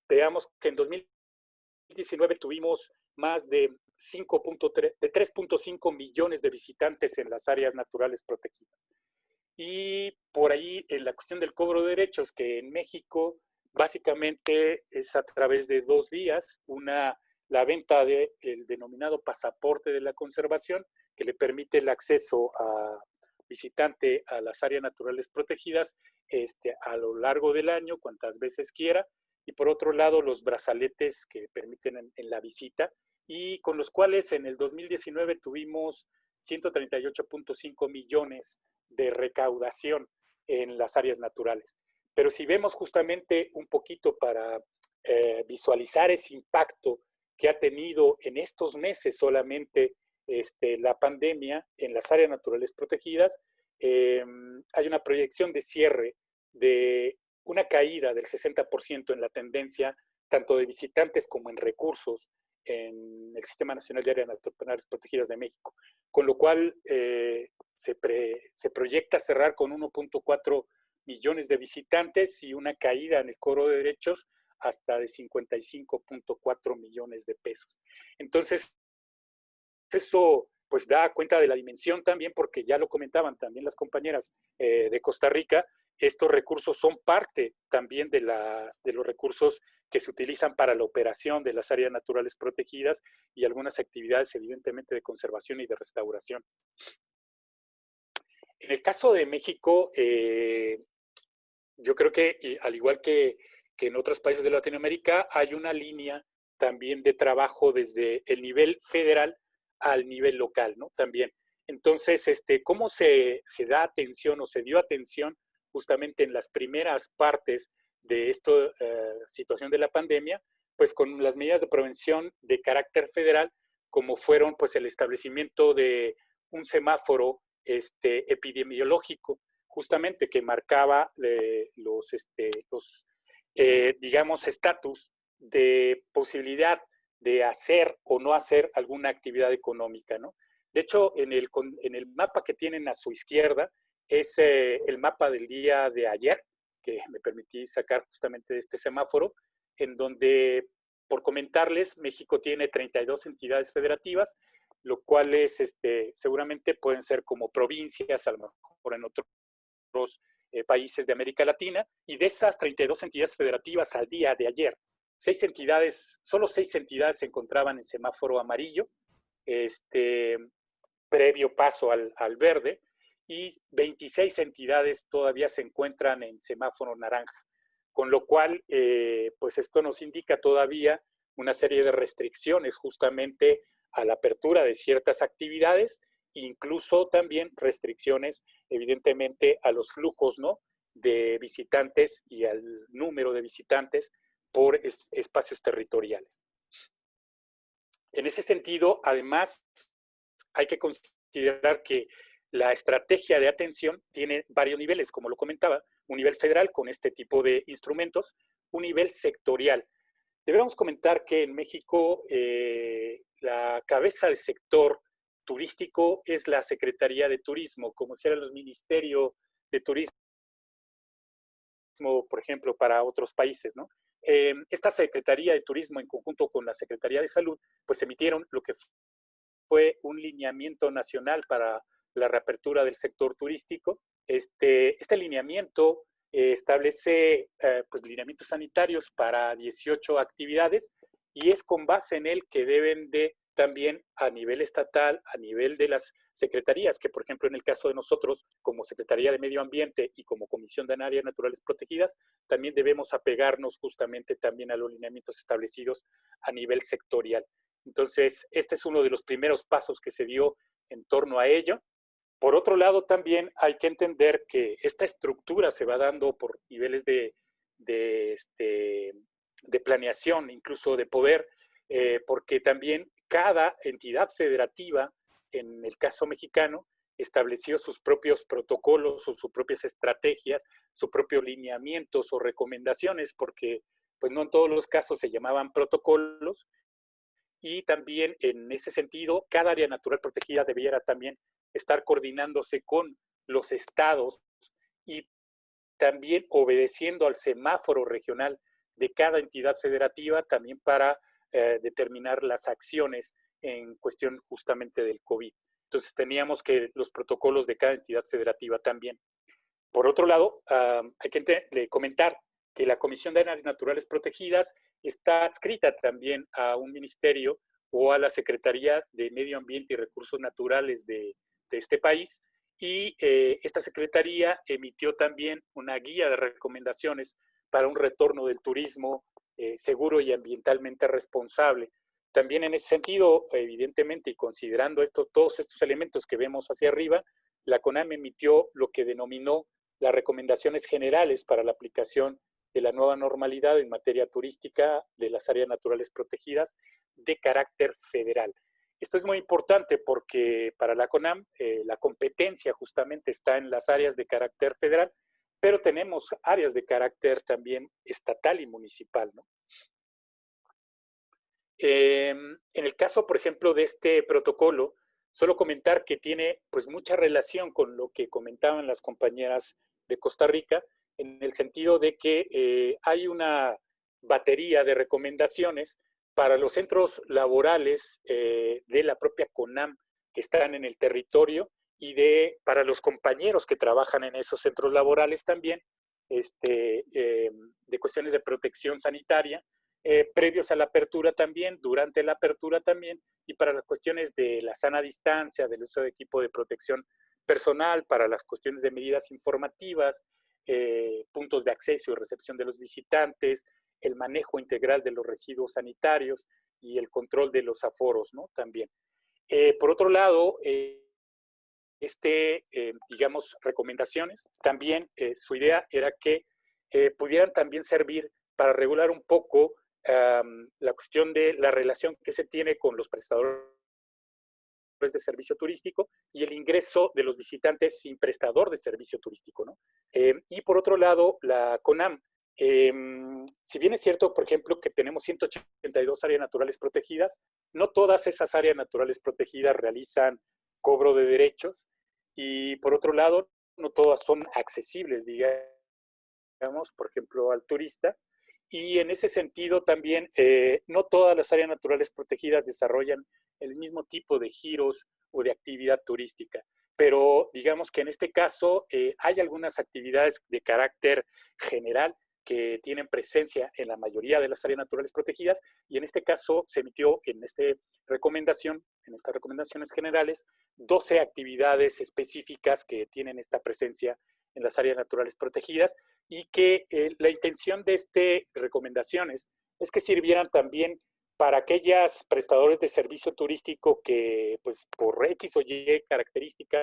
S4: Veamos que en 2019 tuvimos más de 3.5 millones de visitantes en las áreas naturales protegidas. Y por ahí, en la cuestión del cobro de derechos, que en México básicamente es a través de dos vías. Una, la venta del denominado pasaporte de la conservación, que le permite el acceso a visitante a las áreas naturales protegidas a lo largo del año, cuantas veces quiera. Y por otro lado, los brazaletes que permiten en la visita, y con los cuales en el 2019 tuvimos 138.5 millones de recaudación en las áreas naturales. Pero si vemos justamente un poquito para visualizar ese impacto que ha tenido en estos meses solamente la pandemia en las áreas naturales protegidas, hay una proyección de cierre de una caída del 60% en la tendencia tanto de visitantes como en recursos en el Sistema Nacional de Áreas Naturales Protegidas de México, con lo cual se proyecta cerrar con 1.4 millones de visitantes y una caída en el cobro de derechos hasta de 55.4 millones de pesos. Entonces, eso pues da cuenta de la dimensión también, porque ya lo comentaban también las compañeras de Costa Rica, estos recursos son parte también de los recursos que se utilizan para la operación de las áreas naturales protegidas y algunas actividades evidentemente de conservación y de restauración. En el caso de México, yo creo que al igual que en otros países de Latinoamérica, hay una línea también de trabajo desde el nivel federal al nivel local, ¿no? También. Entonces, ¿cómo se da atención o se dio atención justamente en las primeras partes de esta situación de la pandemia? Pues con las medidas de prevención de carácter federal, como fueron pues el establecimiento de un semáforo epidemiológico, justamente que marcaba digamos, estatus de posibilidad de hacer o no hacer alguna actividad económica, ¿no? De hecho, en el mapa que tienen a su izquierda es el mapa del día de ayer, que me permití sacar justamente de este semáforo, en donde, por comentarles, México tiene 32 entidades federativas, lo cual es, seguramente pueden ser como provincias, a lo mejor en otros países de América Latina, y de esas 32 entidades federativas al día de ayer, solo 6 entidades se encontraban en semáforo amarillo, previo paso al verde, y 26 entidades todavía se encuentran en semáforo naranja, con lo cual, pues esto nos indica todavía una serie de restricciones justamente a la apertura de ciertas actividades, incluso también restricciones, evidentemente, a los flujos, ¿no?, de visitantes y al número de visitantes por espacios territoriales. En ese sentido, además, hay que considerar que la estrategia de atención tiene varios niveles, como lo comentaba, un nivel federal con este tipo de instrumentos, un nivel sectorial. Debemos comentar que en México la cabeza del sector turístico es la Secretaría de Turismo, como si eran los ministerios de turismo, por ejemplo, para otros países, ¿no? Esta Secretaría de Turismo, en conjunto con la Secretaría de Salud, pues emitieron lo que fue un lineamiento nacional para la reapertura del sector turístico. Este lineamiento establece pues, lineamientos sanitarios para 18 actividades y es con base en él que deben de también a nivel estatal, a nivel de las secretarías, que por ejemplo en el caso de nosotros, como Secretaría de Medio Ambiente y como Comisión de Áreas Naturales Protegidas, también debemos apegarnos justamente también a los lineamientos establecidos a nivel sectorial. Entonces, este es uno de los primeros pasos que se dio en torno a ello. Por otro lado, también hay que entender que esta estructura se va dando por niveles de planeación, incluso de poder, porque también cada entidad federativa, en el caso mexicano, estableció sus propios protocolos o sus propias estrategias, sus propios lineamientos o recomendaciones, porque pues no en todos los casos se llamaban protocolos, y también en ese sentido, cada área natural protegida debiera también estar coordinándose con los estados y también obedeciendo al semáforo regional de cada entidad federativa también para determinar las acciones en cuestión justamente del COVID. Entonces teníamos que los protocolos de cada entidad federativa también. Por otro lado, hay que comentar que la Comisión de Áreas Naturales Protegidas está adscrita también a un ministerio o a la Secretaría de Medio Ambiente y Recursos Naturales de este país, y esta Secretaría emitió también una guía de recomendaciones para un retorno del turismo seguro y ambientalmente responsable. También en ese sentido, evidentemente, y considerando todos estos elementos que vemos hacia arriba, la CONAM emitió lo que denominó las recomendaciones generales para la aplicación de la nueva normalidad en materia turística de las áreas naturales protegidas de carácter federal. Esto es muy importante porque para la CONAM la competencia justamente está en las áreas de carácter federal, pero tenemos áreas de carácter también estatal y municipal, ¿no? En el caso, por ejemplo, de este protocolo, solo comentar que tiene pues mucha relación con lo que comentaban las compañeras de Costa Rica, en el sentido de que hay una batería de recomendaciones para los centros laborales de la propia CONAM que están en el territorio y para los compañeros que trabajan en esos centros laborales también, de cuestiones de protección sanitaria, previos a la apertura también, durante la apertura también, y para las cuestiones de la sana distancia, del uso de equipo de protección personal, para las cuestiones de medidas informativas, puntos de acceso y recepción de los visitantes, el manejo integral de los residuos sanitarios y el control de los aforos, ¿no? También. Por otro lado, digamos, recomendaciones, también su idea era que pudieran también servir para regular un poco la cuestión de la relación que se tiene con los prestadores de servicio turístico y el ingreso de los visitantes sin prestador de servicio turístico, ¿no? Y por otro lado, la CONAM, si bien es cierto, por ejemplo, que tenemos 182 áreas naturales protegidas, no todas esas áreas naturales protegidas realizan cobro de derechos y por otro lado, no todas son accesibles, digamos, por ejemplo, al turista. Y en ese sentido también, no todas las áreas naturales protegidas desarrollan el mismo tipo de giros o de actividad turística. Pero digamos que en este caso hay algunas actividades de carácter general que tienen presencia en la mayoría de las áreas naturales protegidas y en este caso se emitió en estas recomendaciones generales, 12 actividades específicas que tienen esta presencia en las áreas naturales protegidas y que la intención de estas recomendaciones es que sirvieran también para aquellos prestadores de servicio turístico que, pues, por X o Y característica,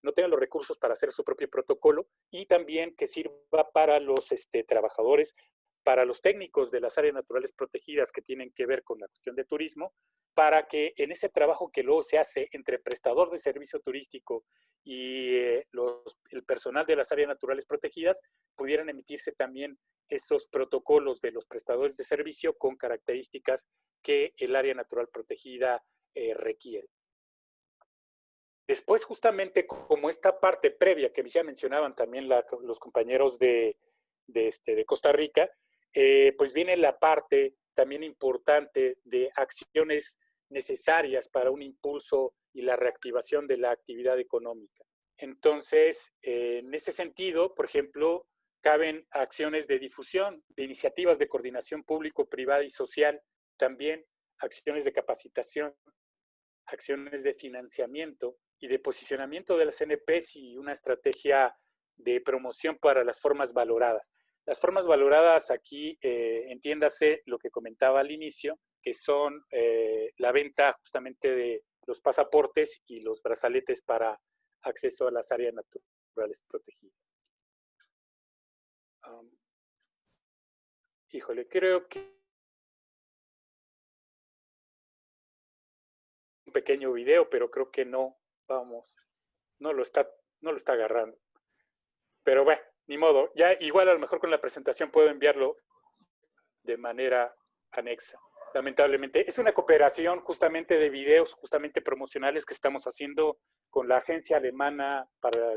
S4: no tengan los recursos para hacer su propio protocolo y también que sirva para los trabajadores para los técnicos de las áreas naturales protegidas que tienen que ver con la cuestión de turismo, para que en ese trabajo que luego se hace entre prestador de servicio turístico y el personal de las áreas naturales protegidas, pudieran emitirse también esos protocolos de los prestadores de servicio con características que el área natural protegida requiere. Después, justamente como esta parte previa que ya mencionaban también los compañeros de Costa Rica, pues viene la parte también importante de acciones necesarias para un impulso y la reactivación de la actividad económica. Entonces, en ese sentido, por ejemplo, caben acciones de difusión, de iniciativas de coordinación público, privada y social, también acciones de capacitación, acciones de financiamiento y de posicionamiento de las CNPs y una estrategia de promoción para las formas valoradas. Las formas valoradas aquí, entiéndase lo que comentaba al inicio, que son la venta justamente de los pasaportes y los brazaletes para acceso a las áreas naturales protegidas. Híjole, creo que un pequeño video, pero creo que no, no lo está agarrando. Pero bueno, ni modo. Ya igual a lo mejor con la presentación puedo enviarlo de manera anexa. Lamentablemente. Es una cooperación justamente de videos, justamente promocionales que estamos haciendo con la Agencia Alemana para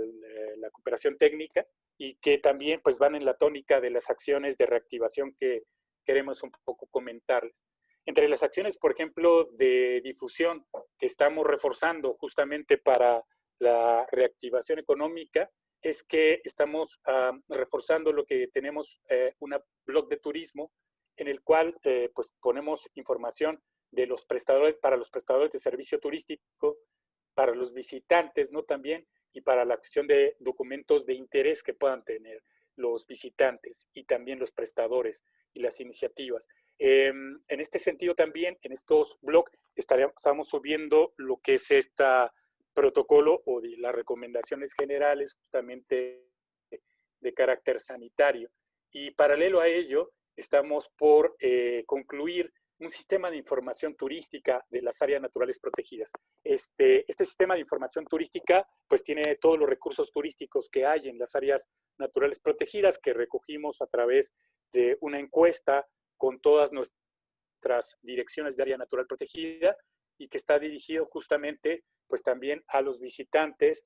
S4: la Cooperación Técnica y que también pues van en la tónica de las acciones de reactivación que queremos un poco comentarles. Entre las acciones, por ejemplo, de difusión que estamos reforzando justamente para la reactivación económica, es que estamos reforzando lo que tenemos, un blog de turismo en el cual pues ponemos información de los prestadores, para los prestadores de servicio turístico, para los visitantes, ¿no? También, y para la cuestión de documentos de interés que puedan tener los visitantes y también los prestadores y las iniciativas. En este sentido también, en estos blogs, estamos subiendo lo que es este protocolo o de las recomendaciones generales justamente de carácter sanitario. Y paralelo a ello, estamos por concluir un sistema de información turística de las áreas naturales protegidas. Este sistema de información turística pues tiene todos los recursos turísticos que hay en las áreas naturales protegidas que recogimos a través de una encuesta con todas nuestras direcciones de área natural protegida y que está dirigido justamente pues también a los visitantes,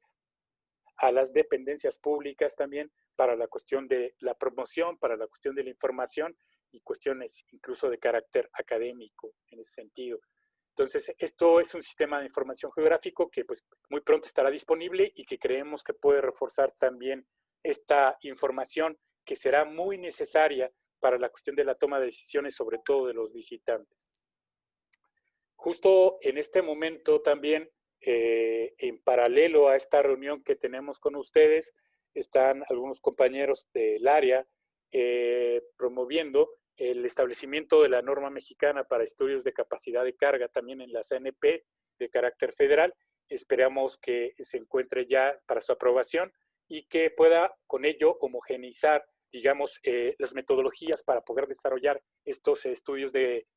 S4: a las dependencias públicas también para la cuestión de la promoción, para la cuestión de la información y cuestiones incluso de carácter académico en ese sentido. Entonces, esto es un sistema de información geográfico que pues muy pronto estará disponible y que creemos que puede reforzar también esta información que será muy necesaria para la cuestión de la toma de decisiones, sobre todo de los visitantes. Justo en este momento también, en paralelo a esta reunión que tenemos con ustedes, están algunos compañeros del área promoviendo el establecimiento de la norma mexicana para estudios de capacidad de carga también en la CNP de carácter federal. Esperamos que se encuentre ya para su aprobación y que pueda con ello homogeneizar, digamos, las metodologías para poder desarrollar estos estudios de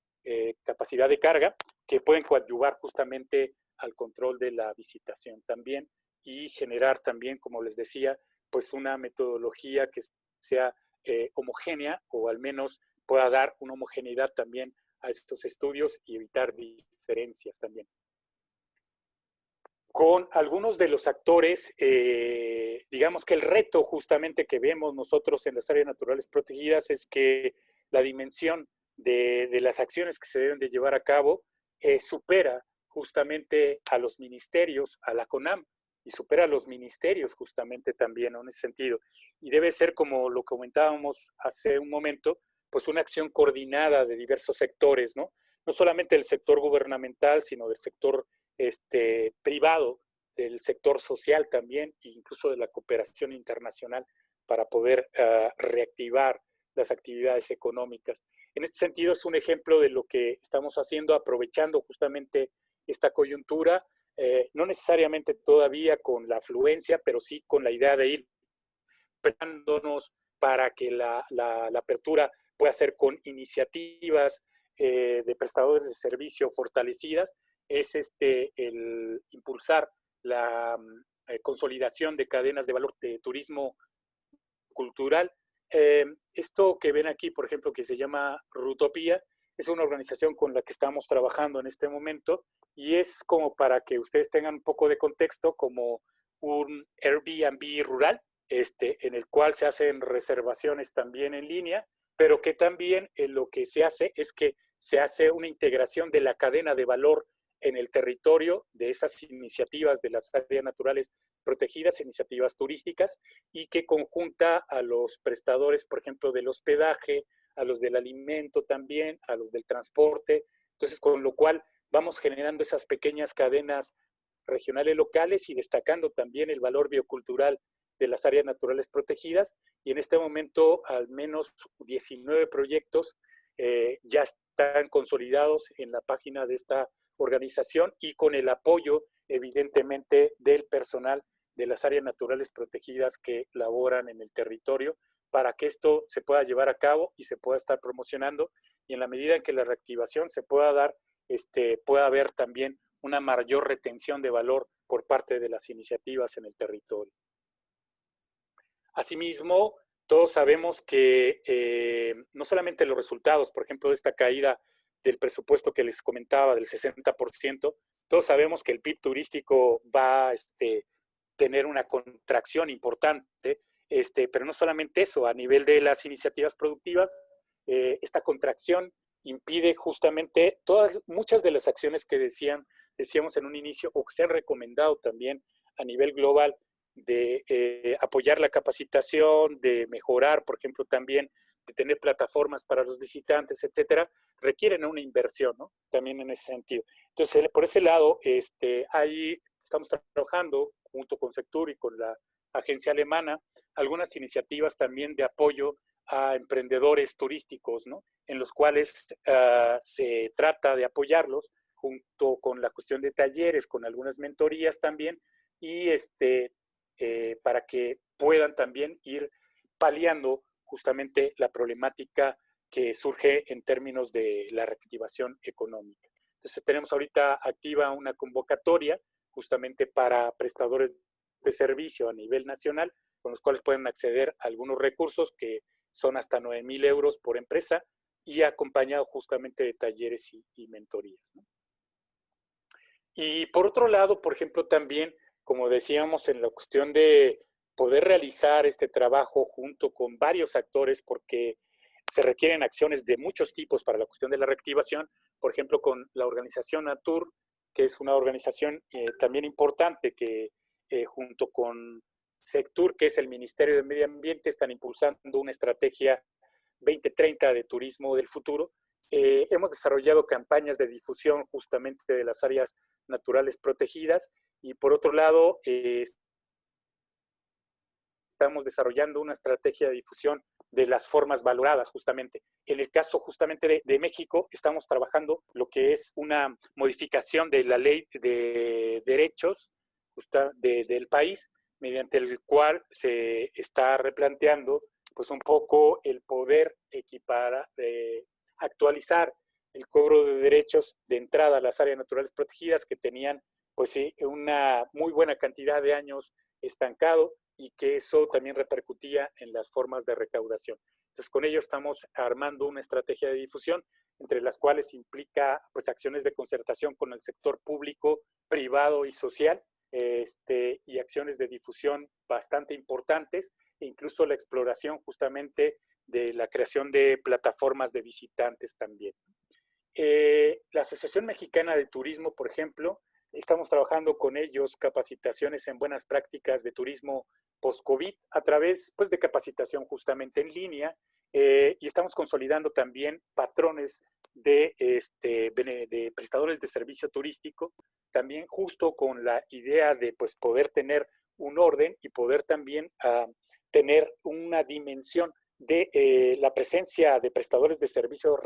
S4: capacidad de carga que pueden coadyuvar justamente al control de la visitación también y generar también, como les decía, pues una metodología que sea homogénea o al menos pueda dar una homogeneidad también a estos estudios y evitar diferencias también. Con algunos de los actores, digamos que el reto justamente que vemos nosotros en las áreas naturales protegidas es que la dimensión de las acciones que se deben de llevar a cabo supera justamente a los ministerios, a la CONAM, y supera a los ministerios justamente también, ¿no? En ese sentido. Y debe ser, como lo comentábamos hace un momento, pues una acción coordinada de diversos sectores, ¿no? No solamente del sector gubernamental, sino del sector privado, del sector social también, e incluso de la cooperación internacional para poder reactivar las actividades económicas. En este sentido, es un ejemplo de lo que estamos haciendo, aprovechando justamente esta coyuntura, no necesariamente todavía con la afluencia, pero sí con la idea de ir preparándonos para que la apertura puede hacer con iniciativas de prestadores de servicio fortalecidas, es el impulsar la consolidación de cadenas de valor de turismo cultural. Esto que ven aquí, por ejemplo, que se llama Rutopía, es una organización con la que estamos trabajando en este momento y es como para que ustedes tengan un poco de contexto, como un Airbnb rural, en el cual se hacen reservaciones también en línea, pero que también lo que se hace es que se hace una integración de la cadena de valor en el territorio de esas iniciativas de las áreas naturales protegidas, iniciativas turísticas, y que conjunta a los prestadores, por ejemplo, del hospedaje, a los del alimento también, a los del transporte. Entonces, con lo cual vamos generando esas pequeñas cadenas regionales locales y destacando también el valor biocultural de las áreas naturales protegidas. Y en este momento, al menos 19 proyectos ya están consolidados en la página de esta organización y con el apoyo, evidentemente, del personal de las áreas naturales protegidas que laboran en el territorio para que esto se pueda llevar a cabo y se pueda estar promocionando, y en la medida en que la reactivación se pueda dar, pueda haber también una mayor retención de valor por parte de las iniciativas en el territorio. Asimismo, todos sabemos que no solamente los resultados, por ejemplo, de esta caída del presupuesto que les comentaba del 60%, todos sabemos que el PIB turístico va a tener una contracción importante, pero no solamente eso, a nivel de las iniciativas productivas, esta contracción impide justamente muchas de las acciones que decíamos en un inicio o que se han recomendado también a nivel global de apoyar la capacitación, de mejorar, por ejemplo, también de tener plataformas para los visitantes, etcétera, requieren una inversión, ¿no? También en ese sentido. Entonces, por ese lado, ahí estamos trabajando junto con Sectur y con la agencia alemana, algunas iniciativas también de apoyo a emprendedores turísticos, ¿no? En los cuales se trata de apoyarlos junto con la cuestión de talleres, con algunas mentorías también, y para que puedan también ir paliando justamente la problemática que surge en términos de la reactivación económica. Entonces tenemos ahorita activa una convocatoria justamente para prestadores de servicio a nivel nacional, con los cuales pueden acceder a algunos recursos que son hasta 9,000 euros por empresa y acompañado justamente de talleres y mentorías, ¿no? Y por otro lado, por ejemplo, también, como decíamos, en la cuestión de poder realizar este trabajo junto con varios actores, porque se requieren acciones de muchos tipos para la cuestión de la reactivación, por ejemplo, con la organización Natur, que es una organización también importante que junto con Sectur, que es el Ministerio de Medio Ambiente, están impulsando una estrategia 2030 de turismo del futuro. Hemos desarrollado campañas de difusión justamente de las áreas naturales protegidas y por otro lado estamos desarrollando una estrategia de difusión de las formas valoradas justamente. En el caso justamente de México estamos trabajando lo que es una modificación de la ley de derechos del país, mediante el cual se está replanteando pues un poco el poder actualizar el cobro de derechos de entrada a las áreas naturales protegidas que tenían pues una muy buena cantidad de años estancado y que eso también repercutía en las formas de recaudación. Entonces con ello estamos armando una estrategia de difusión entre las cuales implica pues acciones de concertación con el sector público, privado y social, y acciones de difusión bastante importantes, e incluso la exploración justamente de la creación de plataformas de visitantes también. La Asociación Mexicana de Turismo, por ejemplo, estamos trabajando con ellos capacitaciones en buenas prácticas de turismo post-COVID a través pues, de capacitación justamente en línea, y estamos consolidando también patrones de prestadores de servicio turístico, también justo con la idea de pues, poder tener un orden y poder también tener una dimensión de la presencia de prestadores de servicio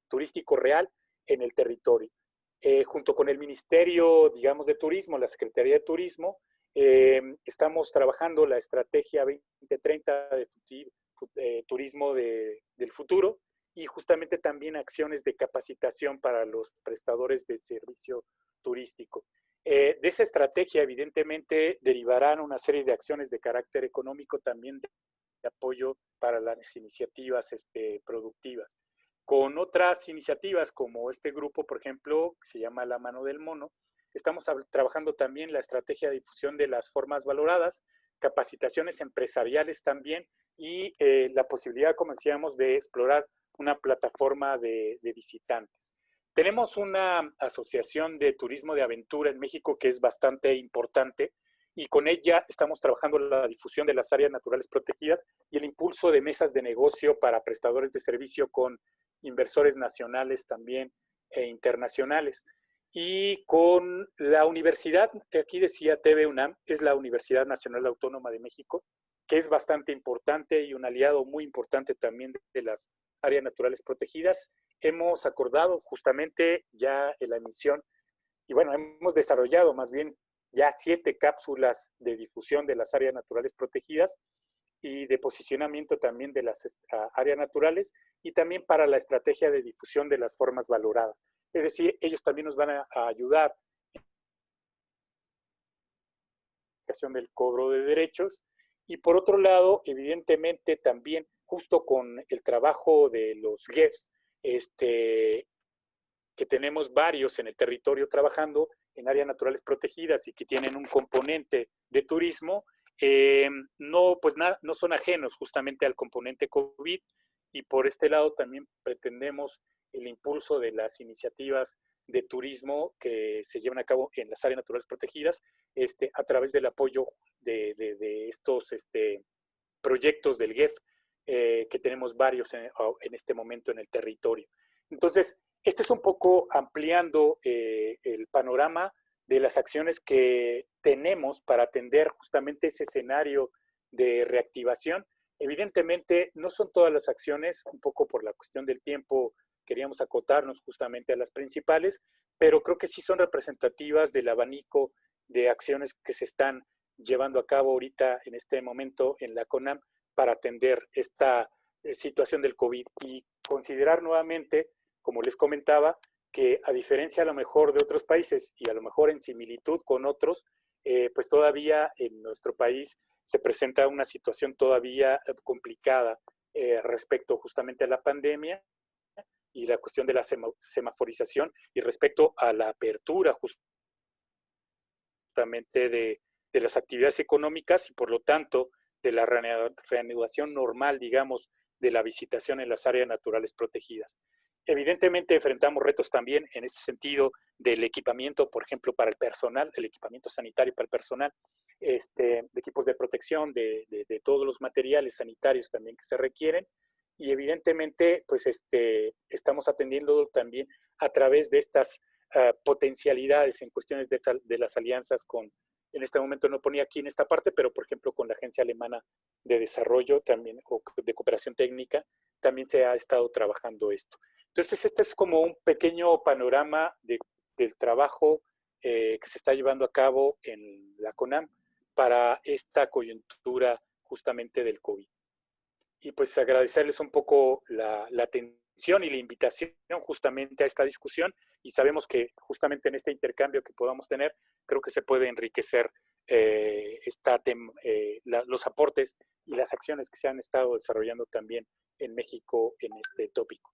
S4: turístico real en el territorio. Junto con el Ministerio, digamos, de Turismo, la Secretaría de Turismo, estamos trabajando la estrategia 2030 turismo del futuro, y justamente también acciones de capacitación para los prestadores de servicio turístico. De esa estrategia, evidentemente, derivarán una serie de acciones de carácter económico, también de apoyo para las iniciativas productivas. Con otras iniciativas como este grupo, por ejemplo, que se llama La Mano del Mono, estamos trabajando también la estrategia de difusión de las formas valoradas, capacitaciones empresariales también, y la posibilidad, como decíamos, de explorar una plataforma de visitantes. Tenemos una asociación de turismo de aventura en México que es bastante importante, y con ella estamos trabajando la difusión de las áreas naturales protegidas y el impulso de mesas de negocio para prestadores de servicio con inversores nacionales también e internacionales. Y con la universidad, aquí decía TV UNAM, es la Universidad Nacional Autónoma de México, que es bastante importante y un aliado muy importante también de las áreas naturales protegidas. Hemos acordado justamente ya en la emisión, y bueno, hemos desarrollado más bien ya 7 cápsulas de difusión de las áreas naturales protegidas y de posicionamiento también de las áreas naturales, y también para la estrategia de difusión de las formas valoradas. Es decir, ellos también nos van a ayudar en la aplicación del cobro de derechos. Y por otro lado, evidentemente también, justo con el trabajo de los GEFs, que tenemos varios en el territorio trabajando en áreas naturales protegidas y que tienen un componente de turismo, no son ajenos justamente al componente COVID, y por este lado también pretendemos el impulso de las iniciativas de turismo que se llevan a cabo en las áreas naturales protegidas, a través del apoyo de estos proyectos del GEF, que tenemos varios en este momento en el territorio. Entonces, este es un poco ampliando el panorama de las acciones que tenemos para atender justamente ese escenario de reactivación. Evidentemente, no son todas las acciones, un poco por la cuestión del tiempo, queríamos acotarnos justamente a las principales, pero creo que sí son representativas del abanico de acciones que se están llevando a cabo ahorita en este momento en la CONAM para atender esta situación del COVID, y considerar nuevamente, como les comentaba, que a diferencia a lo mejor de otros países y a lo mejor en similitud con otros, pues todavía en nuestro país se presenta una situación todavía complicada respecto justamente a la pandemia y la cuestión de la semaforización, y respecto a la apertura justamente de las actividades económicas, y por lo tanto de la reanudación normal, digamos, de la visitación en las áreas naturales protegidas. Evidentemente enfrentamos retos también en ese sentido del equipamiento, por ejemplo, para el personal, el equipamiento sanitario para el personal, de equipos de protección, de todos los materiales sanitarios también que se requieren, y evidentemente pues estamos atendiendo también a través de estas potencialidades en cuestiones de las alianzas con, en este momento no ponía aquí en esta parte, pero por ejemplo con la Agencia Alemana de Desarrollo también, o de Cooperación Técnica, también se ha estado trabajando esto. Entonces, este es como un pequeño panorama del trabajo que se está llevando a cabo en la CONAM para esta coyuntura justamente del COVID. Y pues agradecerles un poco la atención y la invitación justamente a esta discusión, y sabemos que justamente en este intercambio que podamos tener, creo que se puede enriquecer los aportes y las acciones que se han estado desarrollando también en México en este tópico.